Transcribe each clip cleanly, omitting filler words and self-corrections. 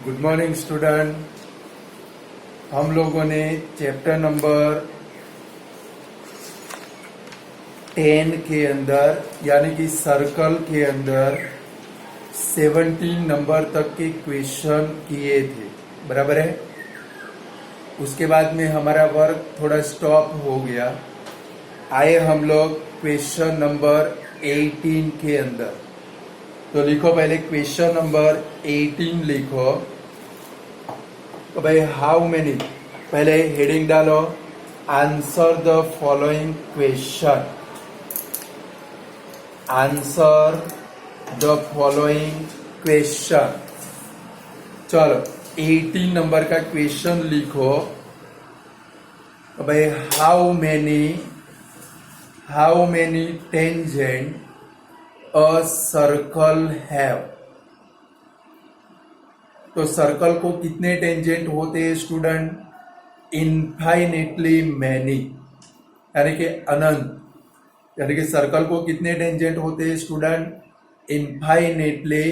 Good morning student. हम लोगों ने चैप्टर नंबर 10 के अंदर यानी कि सर्कल के अंदर 17 नंबर तक के क्वेश्चन किए थे, बराबर है। उसके बाद में हमारा वर्क थोड़ा स्टॉप हो गया। आए हम लोग क्वेश्चन नंबर 18 के अंदर। तो लिखो, पहले क्वेश्चन नंबर 18 लिखो। तो भाई हाउ मेनी, पहले हेडिंग डालो, answer the following question. Answer the following question. चलो 18 नंबर का क्वेश्चन लिखो। तो भाई how many tangent a circle have. तो सर्कल को कितने टेंजेंट होते हैं स्टूडेंट? इनफाइनेटली मैनी, यानी कि अनंत। यानी कि सर्कल को कितने टेंजेंट होते हैं स्टूडेंट? Infinitely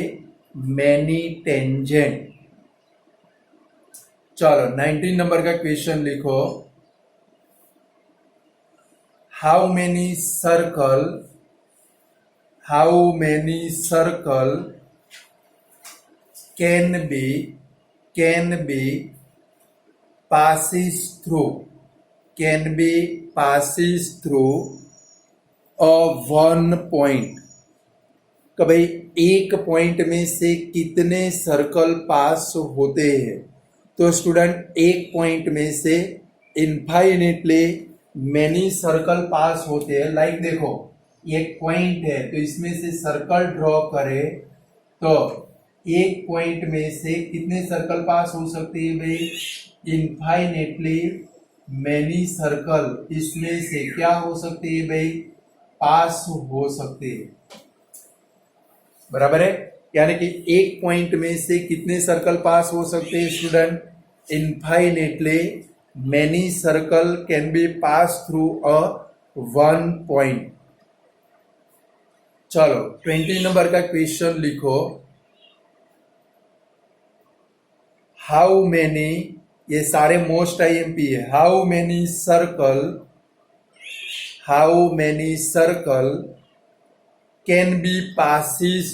many tangent. चलो 19 नंबर का क्वेश्चन लिखो। How many circle can be passes through a one point। तो भाई एक पॉइंट में से कितने सर्कल पास होते हैं? तो स्टूडेंट एक पॉइंट में से इनफाइनेटली मेनी सर्कल पास होते हैं। लाइक देखो, एक पॉइंट है तो इसमें से सर्कल ड्रॉ करे तो एक पॉइंट में से कितने सर्कल पास हो सकते हैं भाई? इनफाइनेटली मेनी सर्कल इसमें से क्या हो सकते हैं भाई? पास हो सकते हैं, बराबर है। यानी कि एक पॉइंट में से कितने सर्कल पास हो सकते हैं student? Infinitely many circle can be pass through a one point. चलो 20 नंबर का क्वेश्चन लिखो। हाउ मेनी, ये सारे मोस्ट आईएमपी है। How many circle can be passes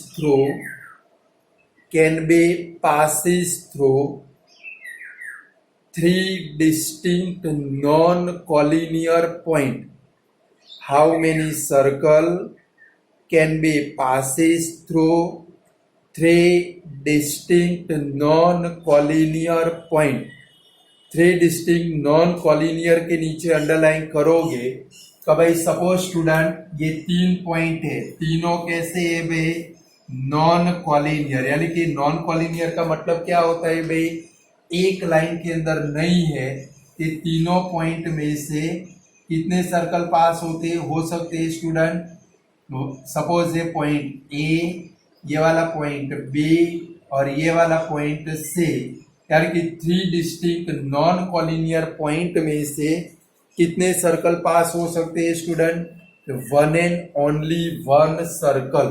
through three distinct non-collinear point। How many circle can be passes through three distinct non-collinear point। Three distinct non collinear के नीचे underline करोगे तो भाई suppose student ये 3 point है, तीनों कैसे है भाई? Non collinear. यानी कि नॉन कॉलिनियर का मतलब क्या होता है भाई? एक लाइन के अंदर नहीं है। ये तीनों पॉइंट में से कितने सर्कल पास हो सकते हैं स्टूडेंट? सपोज ये पॉइंट ए, ये वाला पॉइंट बी और ये वाला पॉइंट सी, यानी कि three distinct non collinear point में से कितने सर्कल पास हो सकते हैं student? One and only one circle,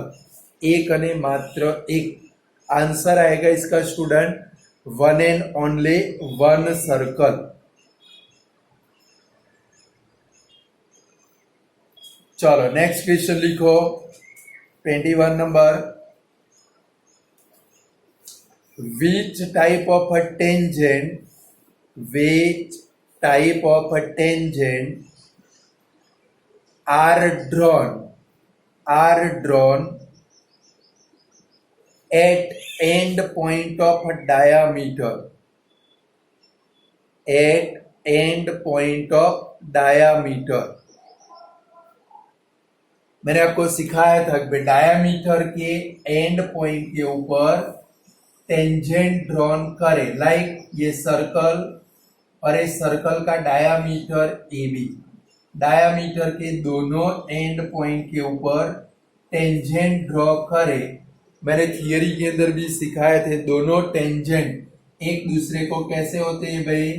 एक अने मात्र एक। आंसर आएगा इसका student one and only one circle. चलो नेक्स्ट क्वेश्चन लिखो 21 number. Which type of a tangent are drawn at end point of diameter? At end point of diameter। मैंने आपको सिखाया था कि डायामीटर के एंड पॉइंट के ऊपर टेंजेंट ड्रॉन करे। लाइक ये सर्कल और इस सर्कल का डायामीटर ए बी, डायामीटर के दोनों एंड पॉइंट के ऊपर टेंजेंट ड्रॉ करे। मैंने थियरी के अंदर भी सिखाए थे, दोनों टेंजेंट एक दूसरे को कैसे होते हैं भाई?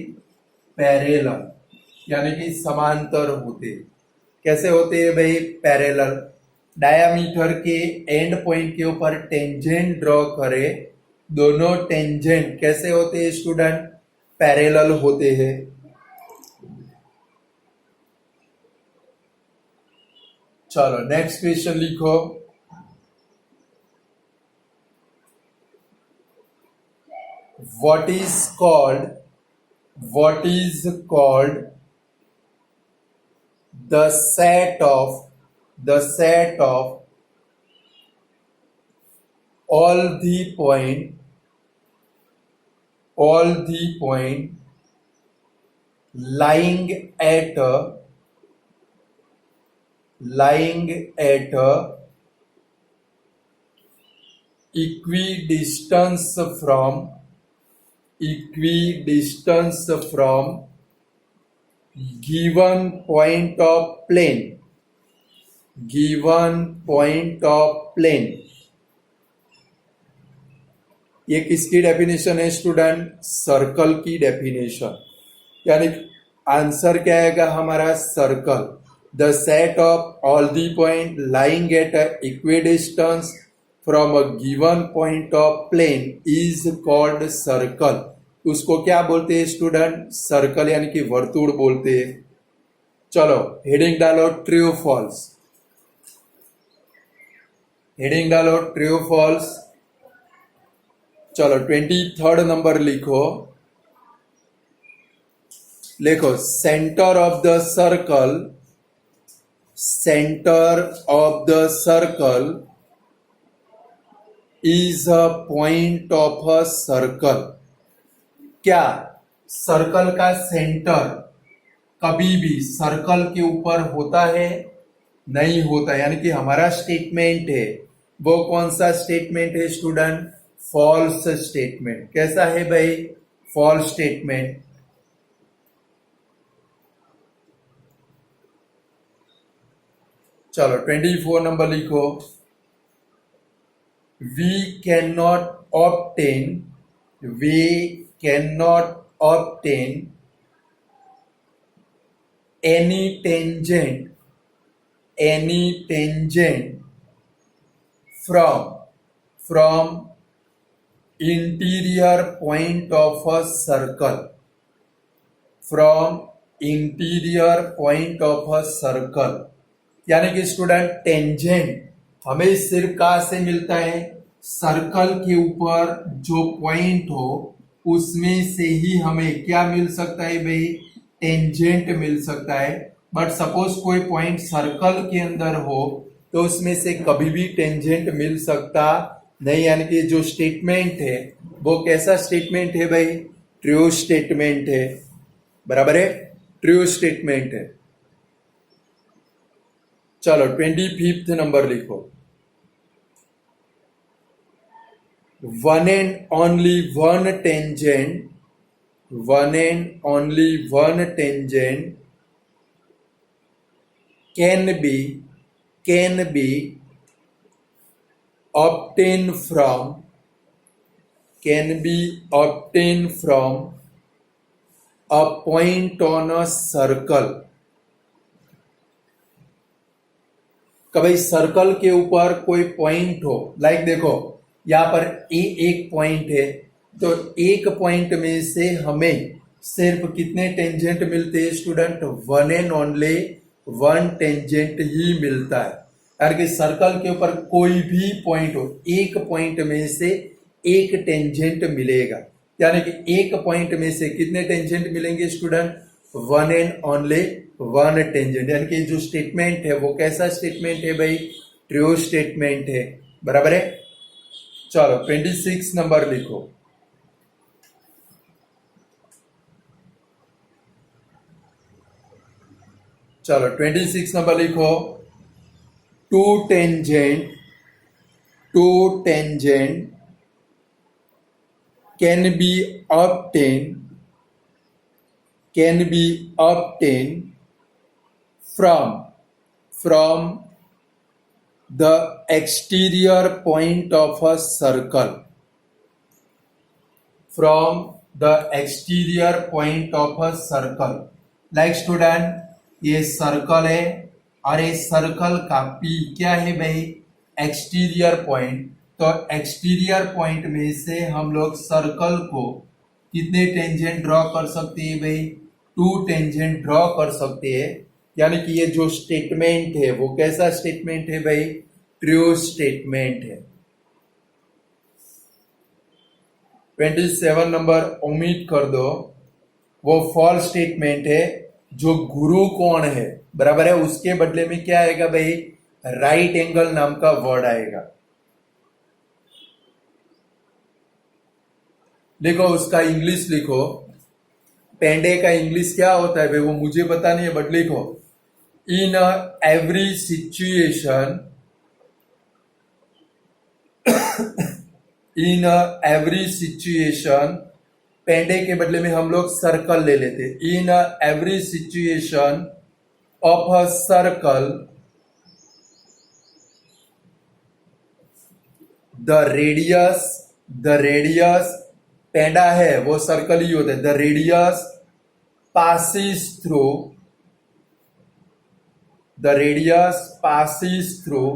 पैरेलल, यानी कि समांतर होते। कैसे होते हैं भाई? पैरेलल। डायामीटर के एंड पॉइंट के ऊपर टेंजेंट ड्रॉ करे दोनों टेंजेंट कैसे होते हैं स्टूडेंट? पैरेलल होते हैं। चलो नेक्स्ट क्वेश्चन लिखो। what is called what is called the set of all the point lying at equidistance from given point of plane ये किसकी डेफिनेशन है स्टूडेंट? सर्कल की डेफिनेशन। यानी आंसर क्या आएगा हमारा? Circle. The set of all the point lying at equidistance from a given point of plane is called circle. उसको क्या बोलते हैं स्टूडेंट? सर्कल यानी कि वर्तुड़ बोलते हैं। चलो हेडिंग डालो ट्रू फॉल्स। हेडिंग डालो ट्रू फॉल्स। चलो 23rd नंबर लिखो। Centre of the circle is a point of a circle. क्या सर्कल का सेंटर कभी भी सर्कल के ऊपर होता है? नहीं होता। यानी कि हमारा स्टेटमेंट है वो कौन सा स्टेटमेंट है स्टूडेंट? False statement. कैसा है भाई? False statement. चलो 24 नंबर लिखो। we cannot obtain any tangent from interior point of a circle यानी कि स्टूडेंट टेंजेंट हमें सिर्फ कहां से मिलता है? सर्कल के ऊपर जो पॉइंट हो उसमें से ही हमें क्या मिल सकता है भाई? टेंजेंट मिल सकता है। बट सपोज कोई पॉइंट सर्कल के अंदर हो तो उसमें से कभी भी टेंजेंट मिल सकता नहीं। यानी कि जो स्टेटमेंट है वो कैसा स्टेटमेंट है भाई? ट्रू स्टेटमेंट है। बराबर है? ट्रू स्टेटमेंट है। चलो 25th नंबर लिखो। one and only one tangent can be obtained from a point on a circle। कभी सर्कल के ऊपर कोई पॉइंट हो, लाइक देखो यहां पर एक पॉइंट है तो एक पॉइंट में से हमें सिर्फ कितने टेंजेंट मिलते हैं student? One and only one tangent ही मिलता है। यानी कि सर्कल के ऊपर कोई भी पॉइंट हो, एक पॉइंट में से एक टेंजेंट मिलेगा। यानी कि एक पॉइंट में से कितने टेंजेंट मिलेंगे student? One and only one tangent. यानी कि जो स्टेटमेंट है वो कैसा स्टेटमेंट है भाई? ट्रू स्टेटमेंट है। बराबर है? चलो 26 नंबर लिखो। चलो 26 नंबर लिखो। Two tangent can be obtained from the exterior point of a circle। Like student ये सर्कल है और ये सर्कल का पी क्या है भाई? Exterior point. तो एक्सटीरियर पॉइंट में से हम लोग सर्कल को कितने टेंजेंट ड्रॉ कर सकते हैं भाई? 2 टेंजेंट ड्रॉ कर सकते हैं। यानी कि ये जो स्टेटमेंट है वो कैसा स्टेटमेंट है भाई? ट्रू स्टेटमेंट है। 27 नंबर ओमिट कर दो, वो फॉल्स स्टेटमेंट है। जो गुरु कौन है, बराबर है, उसके बदले में क्या आएगा भाई? राइट एंगल नाम का वर्ड आएगा। देखो उसका इंग्लिश लिखो, पेंडे का इंग्लिश क्या होता है भाई वो मुझे पता नहीं है, बट लिखो in every situation, in every situation, पेंडे के बदले में हम लोग सर्कल ले लेते। In every situation of a circle the radius, पेंडा है वो सर्कल ही होता है। The radius passes through, the radius passes through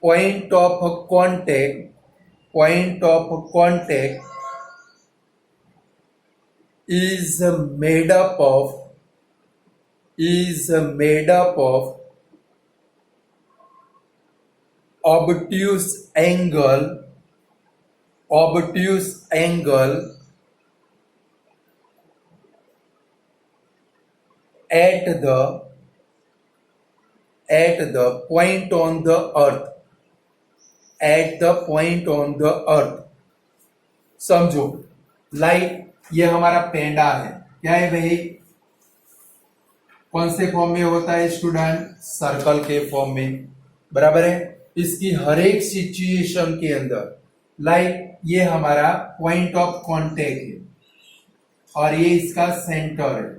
point of contact is made up of obtuse angle at the point on the earth, समझो, like ये हमारा पेंडा है, क्या है भाई? कौन से फॉर्म में होता है स्टूडेंट? सर्कल के फॉर्म में, बराबर है। इसकी हर एक सिचुएशन के अंदर, लाइक ये हमारा पॉइंट ऑफ कांटेक्ट है और ये इसका सेंटर है,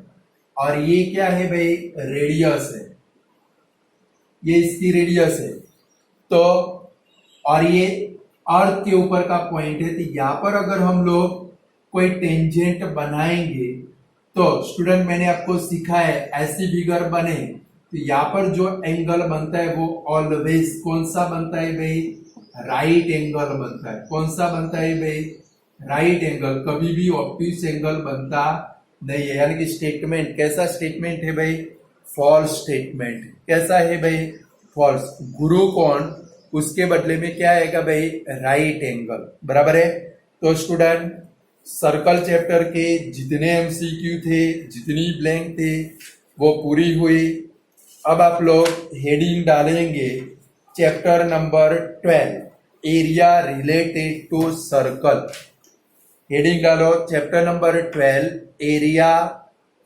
और ये क्या है भाई? रेडियस है, ये इसकी रेडियस है। तो और ये अर्थ के ऊपर का पॉइंट है, तो यहां पर अगर हम लोग कोई टेंजेंट बनाएंगे तो स्टूडेंट मैंने आपको सिखाया है ऐसी फिगर बने तो यहाँ पर जो एंगल बनता है वो ऑलवेज कौन सा बनता है भाई? राइट एंगल बनता है। कौन सा बनता है भाई? Right angle. कभी भी ऑब्ट्यूज एंगल बनता नहीं है। यानी कि स्टेटमेंट कैसा स्टेटमेंट है भाई? False statement. कैसा है भाई? फॉल्स। गुरु कौन, उसके बदले में क्या आएगा भाई? राइट एंगल, बराबर है। तो स्टूडेंट सर्कल चैप्टर के जितने एमसीक्यू थे, जितनी ब्लैंक थे, वो पूरी हुई। अब आप लोग हेडिंग डालेंगे chapter number 12, area related to circle. Heading डालो chapter number 12, area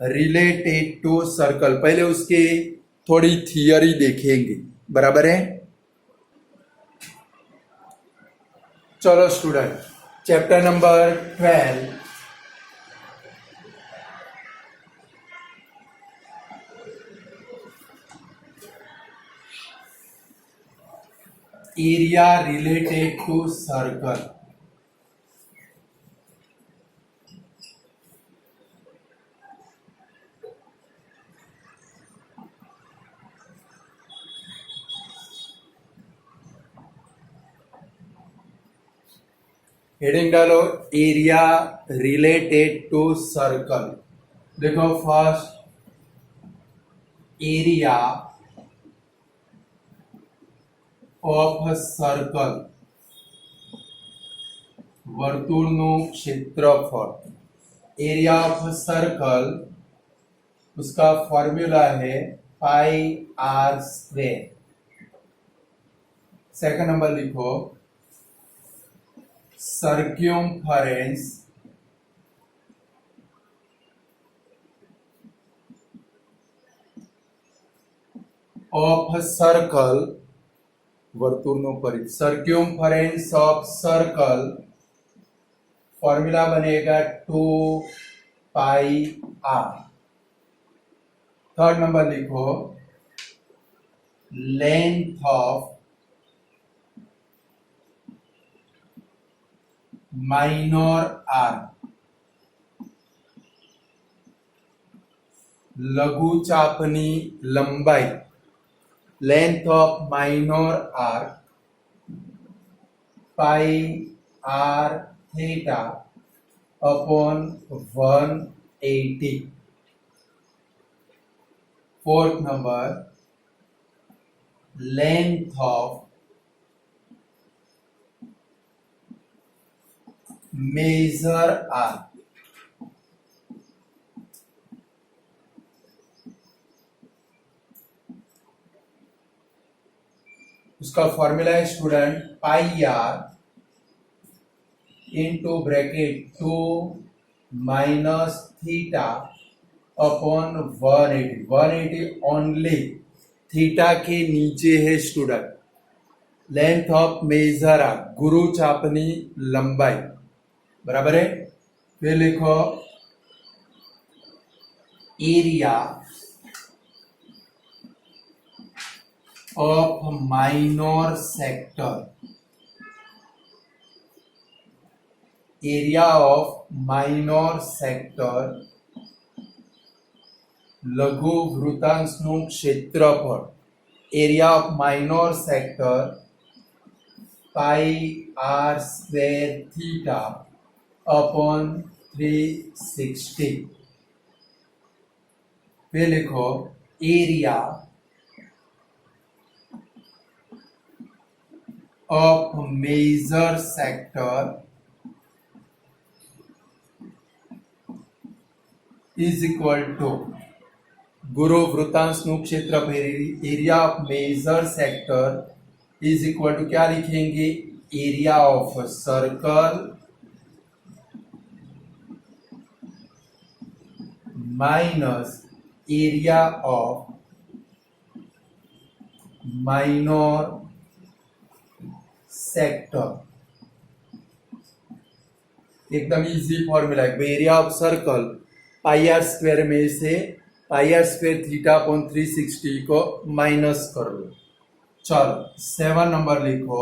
related to circle. पहले उसके थोड़ी थियरी देखेंगे, बराबर है। चलो student, chapter number 12, area related to circle. Heading डालो एरिया रिलेटेड टू सर्कल। देखो फर्स्ट, एरिया ऑफ सर्कल, वर्तुळનું क्षेत्रफल। एरिया ऑफ सर्कल, उसका फॉर्मूला है pi r square. Second number लिखो सर्क्यूमफरेंस ऑफ सर्कल, वर्तुळનું परिघ। सर्क्यूमफरेंस ऑफ सर्कल फॉर्मूला बनेगा 2 पाई are. Third number लिखो लेंथ ऑफ माइनर आर, लघु चापनी लंबाई। length of minor arc pi r theta upon 180. Fourth number, length of major arc उसका formula है student pi r into bracket 2 minus theta upon 180 only theta के नीचे है student. Length of major arc गुरु चापनी लंबाई बराबर है। फिर लिखो area of minor sector, area of minor sector लघु वृत्तांशનું ક્ષેત્રફળ, area of minor sector pi r square theta upon 360। फिर लिखो area of major sector is equal to गुरु वृत्तांशનું क्षेत्रफल area of major sector is equal to क्या लिखेंगे area of circle minus area of minor sector. एकदम easy formula है। Area of circle pi r square में से pi r square theta upon 360 को माइनस कर लो। चलो 7 नंबर लिखो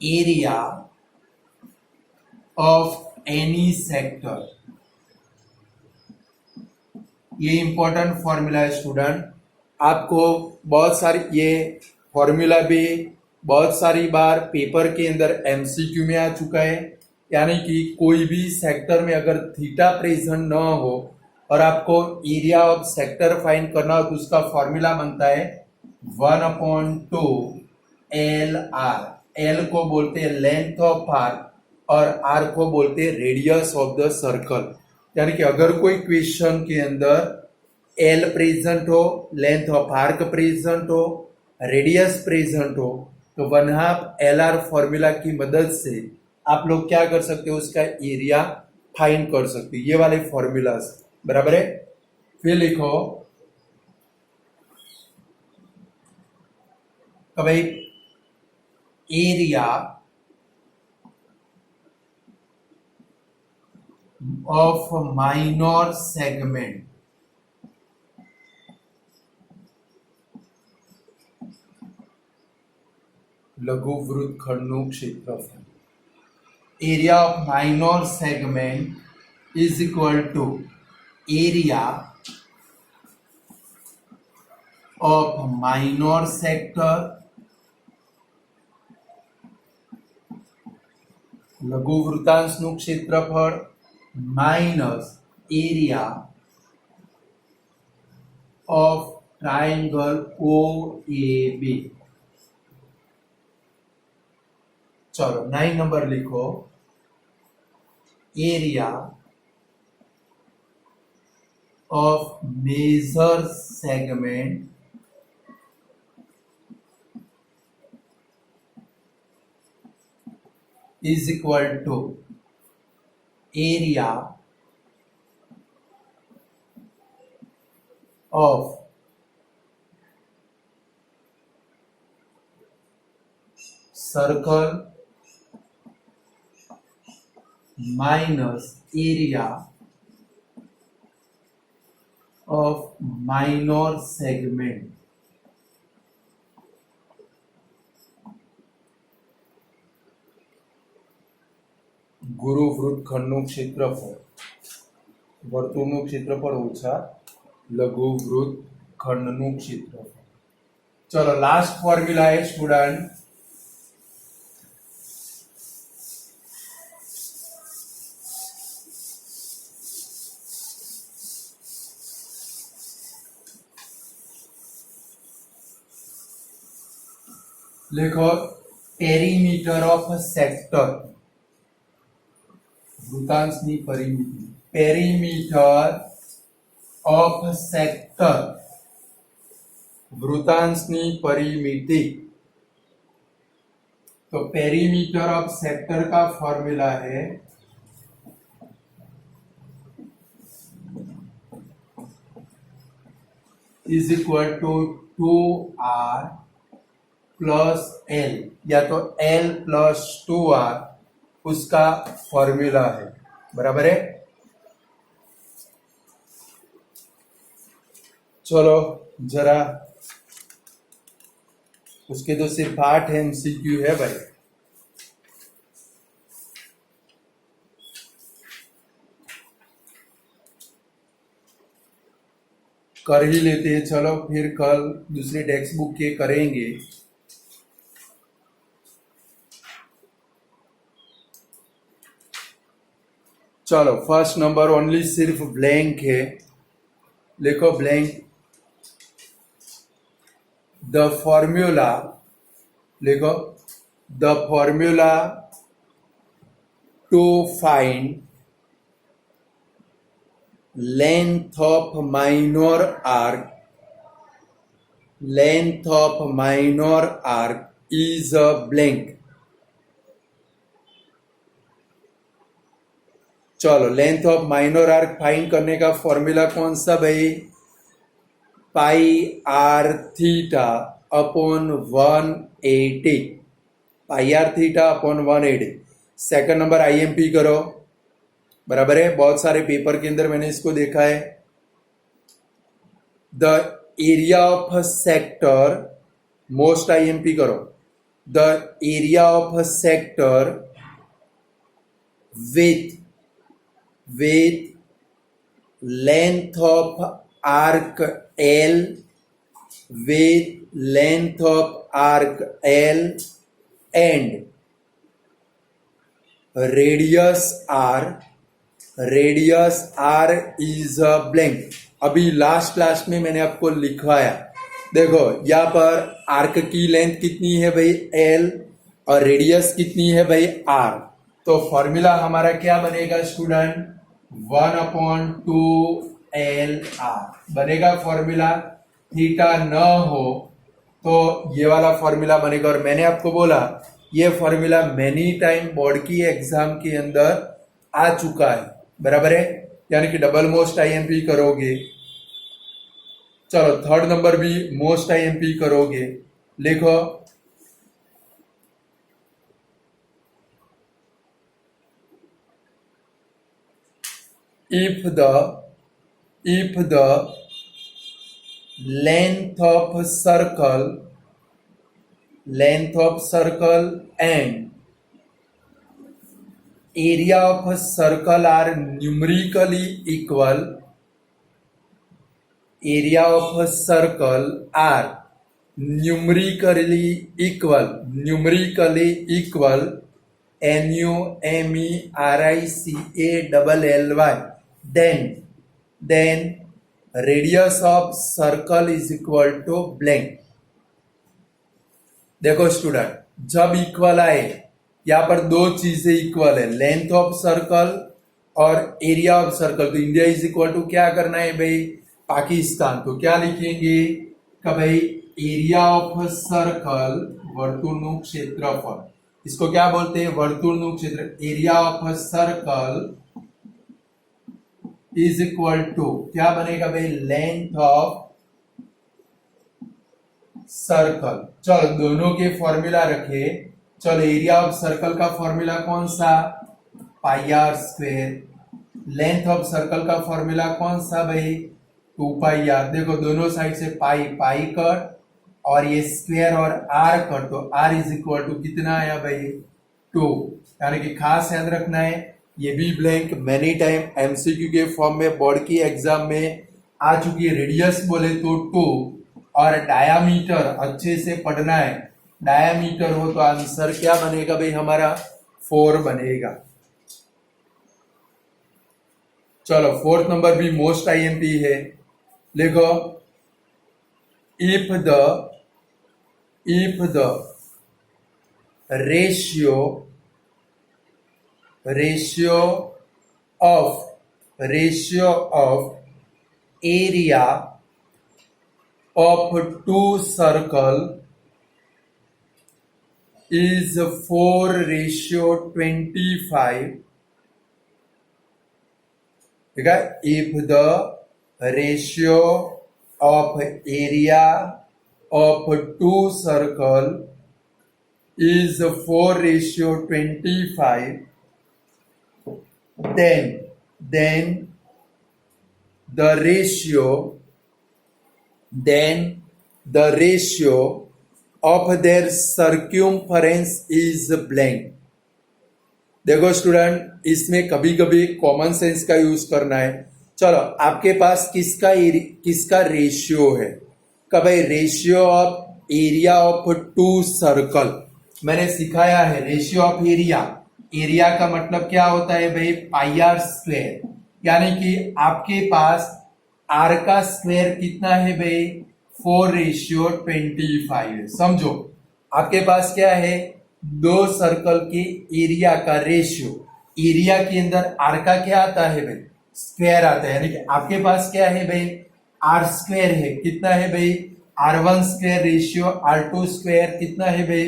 एरिया ऑफ एनी सेक्टर। ये इंपॉर्टेंट फॉर्मूला है स्टूडेंट। आपको बहुत सारी ये फॉर्मूला भी बहुत सारी बार पेपर के अंदर एमसीक्यू में आ चुका है। यानी कि कोई भी सेक्टर में अगर थीटा प्रेजेंट न हो और आपको एरिया ऑफ सेक्टर फाइंड करना हो तो उसका फॉर्मूला बनता है 1/2 एल आर। एल को बोलते हैं लेंथ ऑफ आर्क और आर को बोलते हैं रेडियस ऑफ द सर्कल। यानी कि अगर कोई क्वेश्चन के अंदर एल प्रेजेंट हो, लेंथ ऑफ आर्क प्रेजेंट हो, रेडियस प्रेजेंट हो तो 1/2 LR फॉर्मूला की मदद से आप लोग क्या कर सकते हो उसका एरिया फाइंड कर सकते हो। ये वाले फॉर्मूला बराबर है। फिर लिखो तो भाई एरिया ऑफ माइनर सेगमेंट लघु वृत्तखंडનું क्षेत्रफल area of minor segment is equal to area of minor sector लघु वृत्तांशનું क्षेत्रफळ minus area of triangle OAB। चलो 9 नंबर लिखो area of major segment is equal to area of circle minus area of minor segment। गुरु वृत्तखंडનું क्षेत्रफળ વર્તુળનું ક્ષેત્રફળ ઓછા લઘુ વૃત્તખંડનું ક્ષેત્રફળ। चलो लास्ट फॉर्मूला है स्टूडेंट, लिखो पेरीमीटर ऑफ सेक्टर, वृत्तांशनी परिमिति, पेरीमीटर ऑफ सेक्टर, वृत्तांशनी परिमिति। तो पेरीमीटर ऑफ सेक्टर का फॉर्मूला है is equal to 2r plus l, या तो एल प्लस 2r उसका फॉर्मूला है, बराबर है। चलो जरा उसके तो सिर्फ 8 MCQ है भाई। कर ही लेते हैं, चलो फिर कल दूसरे टेक्स्ट बुक के करेंगे। चलो फर्स्ट नंबर ओनली सिर्फ ब्लैंक है, लिखो ब्लैंक। द फॉर्मूला, लिखो the formula to find length of minor arc, length of minor arc is a blank. चलो length of minor arc find करने का फॉर्मूला कौन सा भाई, pi r theta upon 180, pi r theta upon 180। Second number IMP करो, बराबर है, बहुत सारे पेपर के अंदर मैंने इसको देखा है। The area of sector, most IMP करो, the area of sector with length of arc L, with length of arc L and radius R, radius R is a blank। अभी लास्ट में मैंने आपको लिखवाया, देखो यहाँ पर आर्क की लेंथ कितनी है भाई L और रेडियस कितनी है भाई R। तो फॉर्मूला हमारा क्या बनेगा स्टूडेंट, 1/2LR बनेगा फॉर्मूला। थीटा न हो तो ये वाला फॉर्मूला बनेगा। और मैंने आपको बोला ये फॉर्मूला मेनी टाइम बोर्ड की एग्जाम के अंदर आ चुका है, बराबर है, यानी कि डबल मोस्ट आईएमपी करोगे। चलो थर्ड नंबर भी मोस्ट आईएमपी करोगे, लिखो if the length of circle and area of circle are numerically equal, area of circle are numerically equal, NUMERICALLY, then radius of circle is equal to blank। देखो student, जब equal आए, यहाँ पर दो चीजें equal है, लेंथ ऑफ सर्कल और area of circle. तो इंडिया इज इक्वल टू क्या करना है भाई, पाकिस्तान। तो क्या लिखेंगे कि भाई एरिया ऑफ सर्कल, वर्तुलनु क्षेत्रफल, इसको क्या बोलते हैं, वर्तुलनु क्षेत्र। Area of circle is equal to क्या बनेगा भाई, लेंथ ऑफ सर्कल। चलो दोनों के फॉर्मूला रखे। चलो एरिया ऑफ सर्कल का फॉर्मूला कौन सा, pi r square. Length of circle का फॉर्मूला कौन सा भाई, 2 पाई आर। देखो दोनों साइड से पाई पाई कट और ये स्क्वेयर और आर कट, तो आर इज इक्वल टू कितना आया भाई, 2। यानी कि खास याद रखना है, ये भी ब्लैंक मेनी टाइम एमसीक्यू के फॉर्म में बोर्ड की एग्जाम में आ चुकी है। रेडियस बोले तो 2 और डायामीटर अच्छे से पढ़ना है, डायामीटर हो तो आंसर क्या बनेगा भाई हमारा 4 बनेगा। चलो फोर्थ नंबर भी मोस्ट आईएमपी है, लिखो if the ratio of area of two circle is 4:25, ठीक है। if the ratio of area of two circle is 4:25, then the ratio of their circumference is blank। देखो स्टूडेंट, इसमें कभी कभी common sense का use करना है। चलो आपके पास किसका रेशियो है, का भाई ratio of area of two circle मैंने सिखाया है। रेशियो ऑफ एरिया का मतलब क्या होता है भाई, पाई आर स्क्वायर, यानी कि आपके पास आर का स्क्वायर कितना है भाई 4:25 है। समझो आपके पास क्या है, दो सर्कल के एरिया का रेशियो, एरिया के अंदर आर का क्या आता है भाई स्क्वायर आता है, यानी कि आपके पास क्या है भाई आर स्क्वायर है, कितना है भाई R1 square ratio R2 square कितना है भाई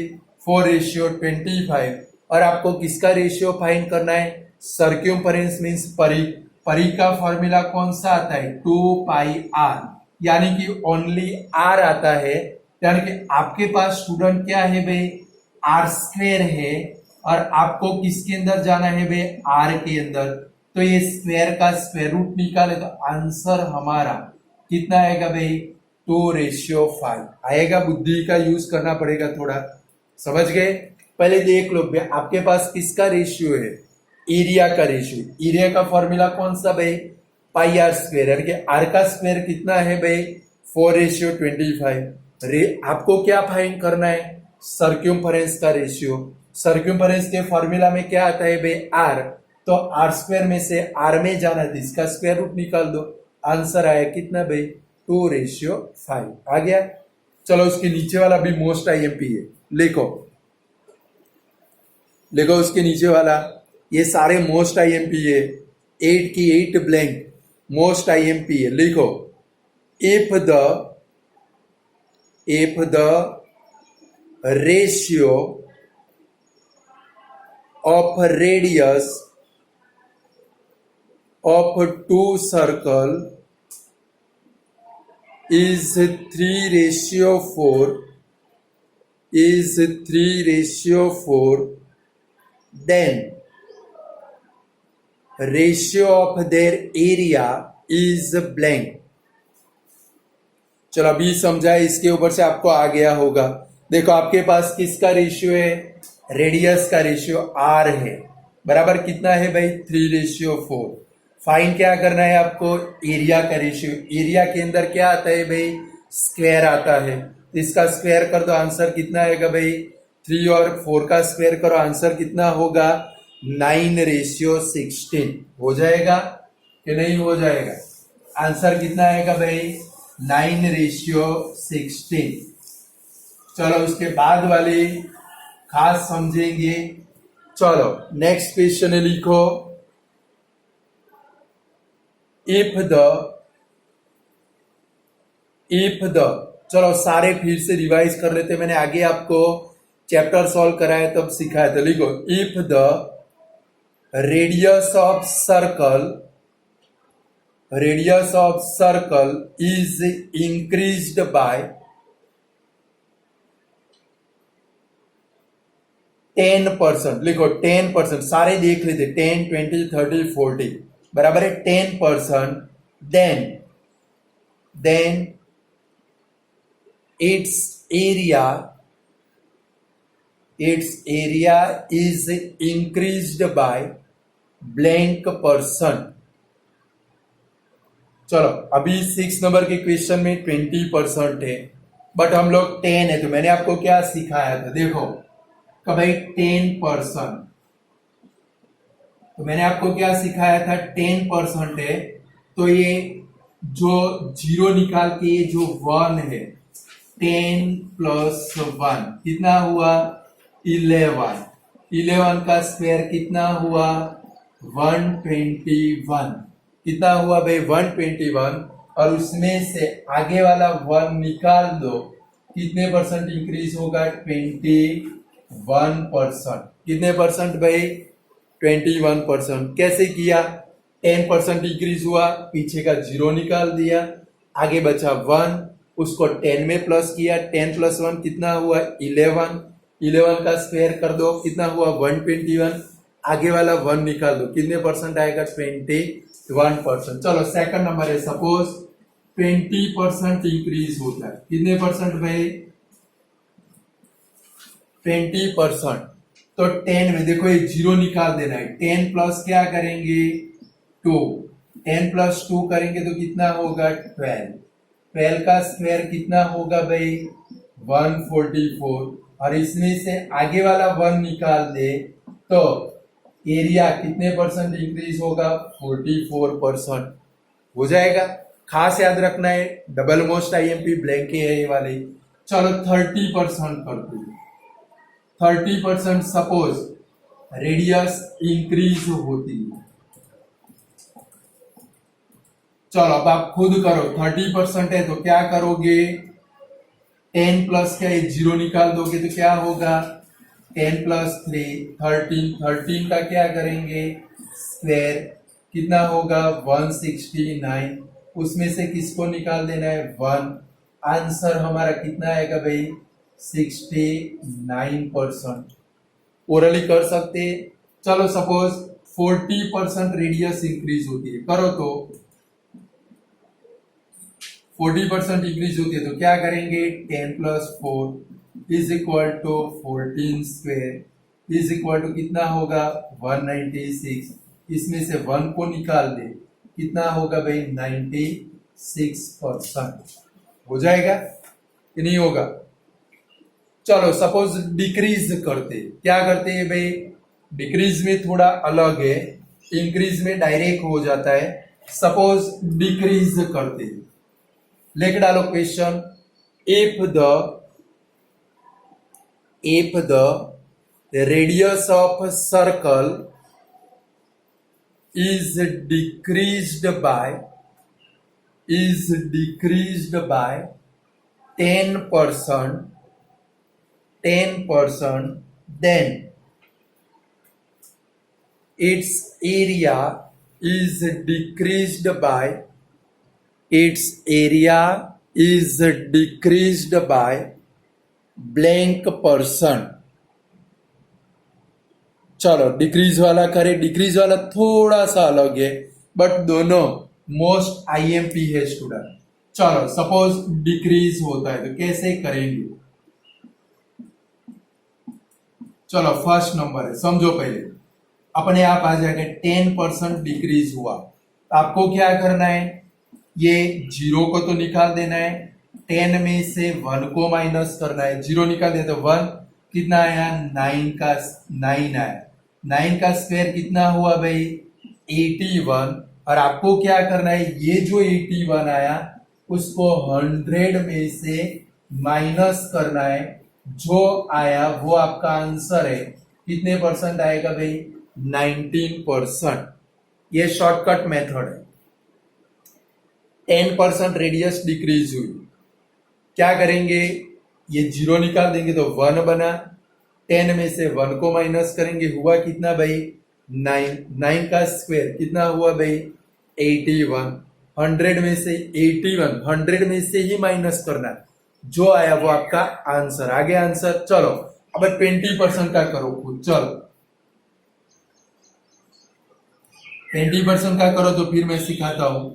4:25, और आपको किसका रेशियो फाइंड करना है, सर्क्यूम्फरेंस मींस परी का फॉर्मूला कौन सा आता है 2πr, यानी कि ओनली r आता है। यानी कि आपके पास स्टूडेंट क्या है भाई आर स्क्वायर है, और आपको किसके अंदर जाना है भाई आर के अंदर, तो ये स्क्वायर का स्क्वायर रूट निकाले तो आंसर हमारा कितना आएगा भाई 2:5 आएगा। बुद्धि का यूज करना पड़ेगा थोड़ा, समझ गए। पहले देख लो भाई आपके पास किसका रेशियो है, एरिया का रेशियो। एरिया का फॉर्मूला कौन सा भाई पाई आर स्क्वायर, यानी कि आर का स्क्वायर कितना है भाई 4:25। आपको क्या फाइंड करना है, सर्क्यूम्फरेंस का रेशियो। सर्क्यूम्फरेंस के फॉर्मूला में क्या आता है भाई आर, तो आर स्क्वायर में से आर में जाना है, इसका स्क्वायर रूट निकाल दो, आंसर आया कितना भाई 2:5 आ गया। चलो उसके नीचे वाला भी मोस्ट आईएमपी है, लिखो उसके नीचे वाला, ये सारे मोस्ट आईएमपी है, 8 की 8 ब्लैंक मोस्ट आईएमपी है। लिखो if the ratio of radius of two circle is 3:4, then ratio of their area is blank। चलो अभी समझा, इसके ऊपर से आपको आ गया होगा। देखो आपके पास किसका रेशियो है, रेडियस का रेशियो r है, बराबर कितना है भाई 3:4। फाइंड क्या करना है आपको, एरिया का रेशियो। एरिया के अंदर क्या आता है भाई स्क्वायर आता है, तो इसका स्क्वायर कर दो, आंसर कितना आएगा भाई 3 और 4 का स्क्वायर करो, आंसर कितना होगा 9:16 हो जाएगा कि नहीं हो जाएगा, आंसर कितना आएगा भाई 9:16। चलो उसके बाद वाली खास समझेंगे। चलो नेक्स्ट क्वेश्चन लिखो इफ द चलो सारे फिर से रिवाइज कर लेते, मैंने आगे आपको चैप्टर सॉल्व कराया तब सिखाया था। लिखो if the radius of circle is increased by 10%, लिखो 10%, सारे देख लेते 10, 20, 30, 40 बराबर है 10%, then its area is increased by blank %। चलो अभी 6 नंबर के क्वेश्चन में 20% है, बट हम लोग 10 है, तो मैंने आपको क्या सिखाया था, देखो कि भाई 10%, तो मैंने आपको क्या सिखाया था, 10% है, तो ये जो जीरो निकाल के ये जो 1 है, 10 प्लस 1 कितना हुआ, 11, 11 का स्क्वायर कितना हुआ, 121, कितना हुआ भाई, 121, और उसमें से आगे वाला 1 निकाल दो, कितने परसेंट इंक्रीज होगा, 21%, कितने परसेंट भाई, 21%। कैसे किया, 10% इंक्रीज हुआ, पीछे का जीरो निकाल दिया, आगे बचा 1, उसको 10 में प्लस किया, 10 प्लस 1 कितना हुआ, 11, 11 का स्क्वायर कर दो, कितना हुआ, 121, आगे वाला 1 निकाल दो, कितने परसेंट आएगा, 21%। चलो सेकंड नंबर है, सपोज 20% इंक्रीज होता है, कितने परसेंट भाई, 20%। तो 10 में देखो ये जीरो निकाल देना है, 10 प्लस क्या करेंगे, 2, 10 प्लस 2 करेंगे तो कितना होगा, 12, 12 का स्क्वायर कितना होगा भाई, 144, और इसमें से आगे वाला 1 निकाल दे तो एरिया कितने परसेंट इंक्रीज होगा, 44% हो जाएगा। खास याद रखना है, डबल मोस्ट आईएमपी ब्लैंक के है ये वाले। चलो 30% कर दो, 30% सपोज रेडियस इंक्रीज होती है, चलो अब आप खुद करो, 30% है तो क्या करोगे, 10 प्लस क्या, जीरो निकाल दोगे तो क्या होगा, 10 प्लस 3 13, 13 का क्या करेंगे, स्क्वायर कितना होगा, 169, उसमें से किसको निकाल देना है, 1, आंसर हमारा कितना आएगा भाई, 69%। ओरली कर सकते। चलो सपोज 40% रेडियस इंक्रीज होती है, करो तो 40% इंक्रीज होती है तो क्या करेंगे, 10 plus 4 is equal to 14 square is equal to कितना होगा, 196, इसमें से 1 को निकाल दे, कितना होगा भाई, 96% हो जाएगा कि नहीं होगा। चलो सपोज डिक्रीज करते, क्या करते हैं भाई, डिक्रीज में थोड़ा अलग है, इंक्रीज में डायरेक्ट हो जाता है। सपोज डिक्रीज करते, लिख डालो question, if the radius of circle is decreased by 10%, then its area is decreased by blank percent। चलो डिक्रीज वाला करें, डिक्रीज वाला थोड़ा सा अलग है बट दोनों मोस्ट आईएमपी है स्टूडेंट। चलो सपोज डिक्रीज होता है तो कैसे करेंगे, चलो फर्स्ट नंबर है, समझो पहले, अपने आप आ जाएगा 10% डिक्रीज हुआ, आपको क्या करना है, ये जीरो को तो निकाल देना है, 10 में से 1 को माइनस करना है, जीरो निकाल दिया तो 1 कितना आया, 9 आया, 9 का स्क्वायर कितना हुआ भाई, 81, और आपको क्या करना है, ये जो 81 आया उसको 100 में से माइनस करना है, जो आया वो आपका आंसर है, कितने परसेंट आएगा भाई, 19%। ये शॉर्टकट मेथड है। 10% रेडियस डिक्रीज हुई, क्या करेंगे, ये जीरो निकाल देंगे तो 1 बना, 10 में से 1 को माइनस करेंगे, हुआ कितना भाई, 9 का स्क्वायर कितना हुआ भाई, 81, 100 में से 81, 100 में से ही माइनस करना, जो आया वो आपका आंसर, आगे आंसर। चलो अब 20% का करो खुद, चलो 20% का करो तो फिर मैं सिखाता हूं।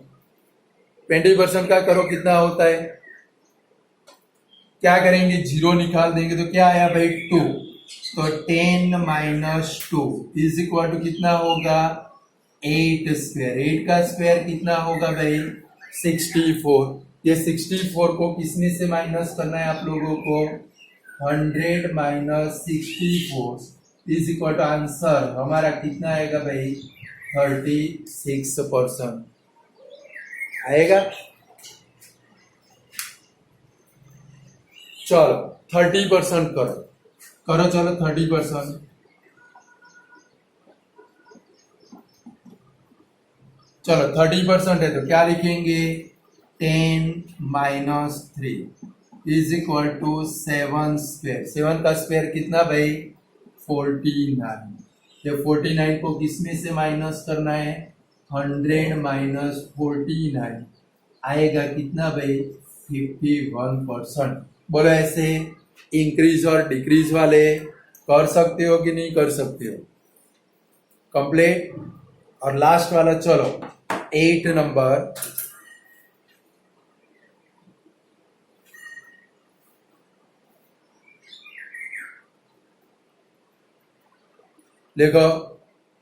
20% का करो, कितना होता है, क्या करेंगे, जीरो निकाल देंगे तो क्या आया भाई, 2, तो 10 माइनस 2 इज इक्वल टू कितना होगा, 8 स्क्वायर, 8 का स्क्वायर कितना होगा भाई, 64, ये 64 को किसमें से माइनस करना है आप लोगों को? 100 minus 64 is equal to answer हमारा कितना आएगा भाई? 36% आएगा। चलो 30% करो करो, चलो 30%। चलो 30% है तो क्या लिखेंगे? 10 minus 3 is equal to 7 square. 7 का स्क्वायर कितना भाई? 49। ये 49 को किसमें से माइनस करना है? 100 माइनस 49 आएगा कितना भाई? 51%। बोलो ऐसे इंक्रीज और डिक्रीज वाले कर सकते हो कि नहीं कर सकते हो? कंप्लीट। और लास्ट वाला चलो 8 नंबर। देखो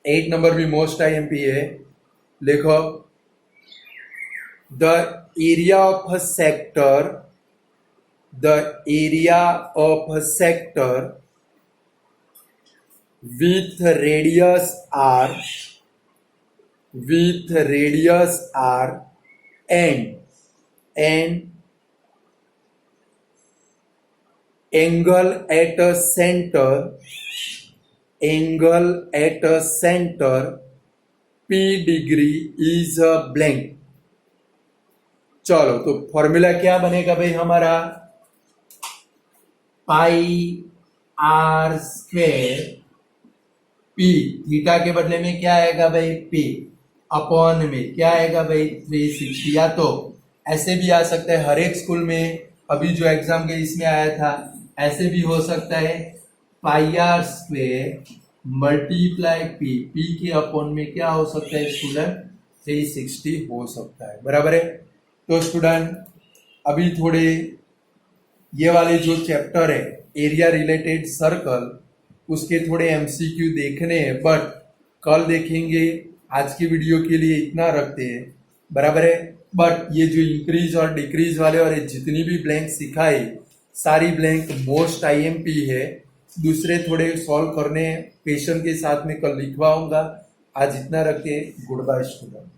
8 नंबर भी मोस्ट आईएमपी है। देखो the area of a sector, the area of a sector with radius r and angle at a center p degree is a blank। चलो तो फॉर्मूला क्या बनेगा भाई हमारा? पाई आर स्क्वेर पी, थीटा के बदले में क्या आएगा भाई? पी अपॉन में क्या आएगा भाई? 360। या तो ऐसे भी आ सकता है, हर एक स्कूल में अभी जो एग्जाम के इसमें आया था ऐसे भी हो सकता है, pi r square multiply p, p के अपॉन में क्या हो सकता है स्टूडेंट? 360 हो सकता है। बराबर है। तो स्टूडेंट अभी थोड़े ये वाले जो चैप्टर है एरिया रिलेटेड सर्कल, उसके थोड़े एमसीक्यू देखने हैं, बट कल देखेंगे। आज की वीडियो के लिए इतना रखते हैं। बराबर है। बट ये जो इंक्रीज और डिक्रीज वाले और ये जितनी भी ब्लैंक सिखाई सारी ब्लैंक मोस्ट आईएमपी है। दूसरे थोड़े सॉल्व करने पेशेंट के साथ में कल लिखवाऊंगा। आज इतना रखते। Goodbye student.